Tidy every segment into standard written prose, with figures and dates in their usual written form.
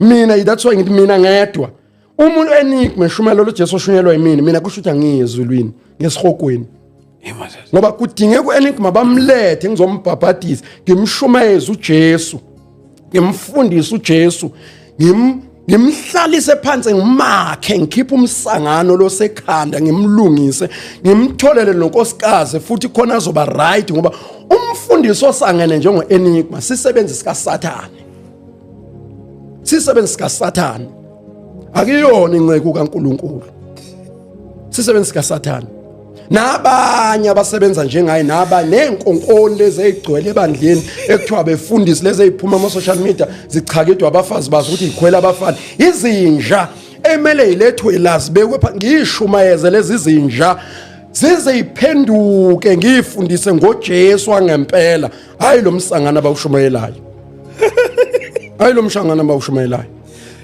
mina that's why ngithi mina ngedwa umuntu enigma shumelo lo Jesu oshunyelwa yimini mina kusho ukuthi angiyezulwini ngesihogweni ngoba kudingeka enigma bamlethe ngizombhabhadisa ngimshumayeze uJesu ngimfundise uJesu ngimhlalise phansi ngimakhe ngikhipha umsangano lo sekhanda ngimlungise ngimtholele nonkosikazi futhi khona azoba right ngoba umfundiso osangene njengo enigma sisebenzi sika Satan akuyona inceke kaNkuluNkulu sisebenzi sika Satan nabanye abasebenza njengaye naba nenkonkolo lezi ezigcwele ebandleni ekuthiwa befundisi lezi eziphuma ama social media zichakidwa abafazi bazo ukuthi ikhwela abafana izinja emele ilethwe lazi bekwe ngishumayeze lezi zinja zize iphenduke ngifundise ngoJesu wangempela hayi lo msangana abawushumayelayo hayi lo mshangana abawushumayelayo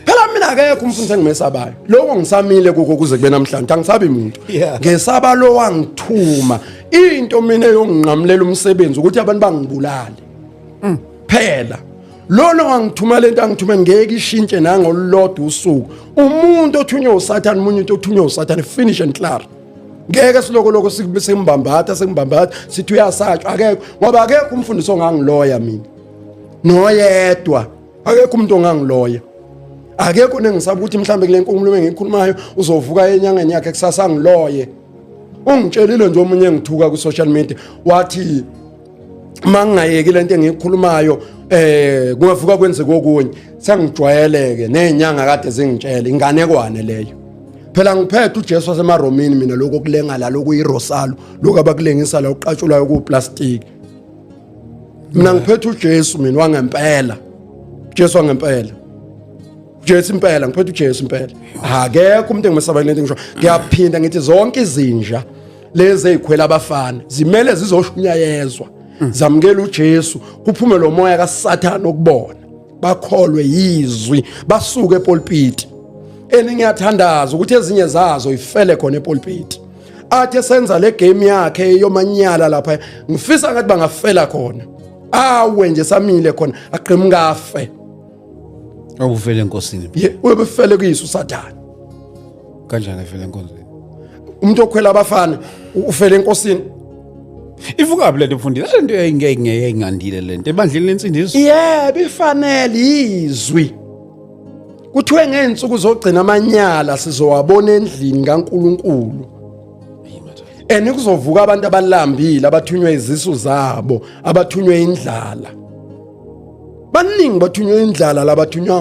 phela mina akekho umfundisi engimesabayo lokho ngisamile kuko kuze kube namhlanje angisabi umuntu ngesaba lo wangithuma into mina eyonginqamulela umsebenzi ukuthi abantu bangibulale phela lona wangithuma lento angithuma ngeke ishintshe nangolodwa usuku umuntu othunywa uSathane umuntu othunywa uSathane finish and clear ngeke siloko simbambatha sithi uyasatshwa akekho ngoba akekho umfundisi ongangiloya mina noyedwa akekho umuntu ongangiloya akekho nengisaba ukuthi mhlambe kule nkulumo engikhulumayo uzovuka enyangeni yakhe kusasa ngiloye ungitshelile nje omunye engithuka ku social media wathi mangayeki lento engikhulumayo kungavuka kwenzeke okunye sengijwayeleke nezinyanga kade zingitshela inganekwane leyo phela ngiphethe uJesu wasemaRomini mina lokho kulenga la lokuyirosalo lokho abakulengisa la uqatshulwayo ku plastic mina ngiphethe uJesu mina wangempela Jesu wangempela Jesu impela ngiphethe uJesu impela akekho umuntu engimesabayo lento ngisho ngiyaphinda ngithi zonke izinja lezi ezikhwela abafana zimele zizoshunyayezwa zamukela uJesu kuphume lo moya kaSathane okubona bakholwe yizwi basuke epulpit eningiyathandaza ukuthi ezinye zazo ifele khona epulpit athi senza le game yakhe yomanyala lapha ngifisa ngathi bangafela khona awe nje samile khona aqhimuka afe awufele enkosini ubefele kuyisu uSathane kanjani efele enkosini umuntu okhwela abafana ufele enkosini ivuka bele mfundisi lento engeke ngandile lento ebandleni lensindiso bifanele izwi kuthiwe ngensuku zogcina amanyala sizowabona endlini kaNkuluNkulu kuzovuka abantu abalambile abathunywe izisu zabo abathunywe indlala baningi bathunywe indlala labathunywa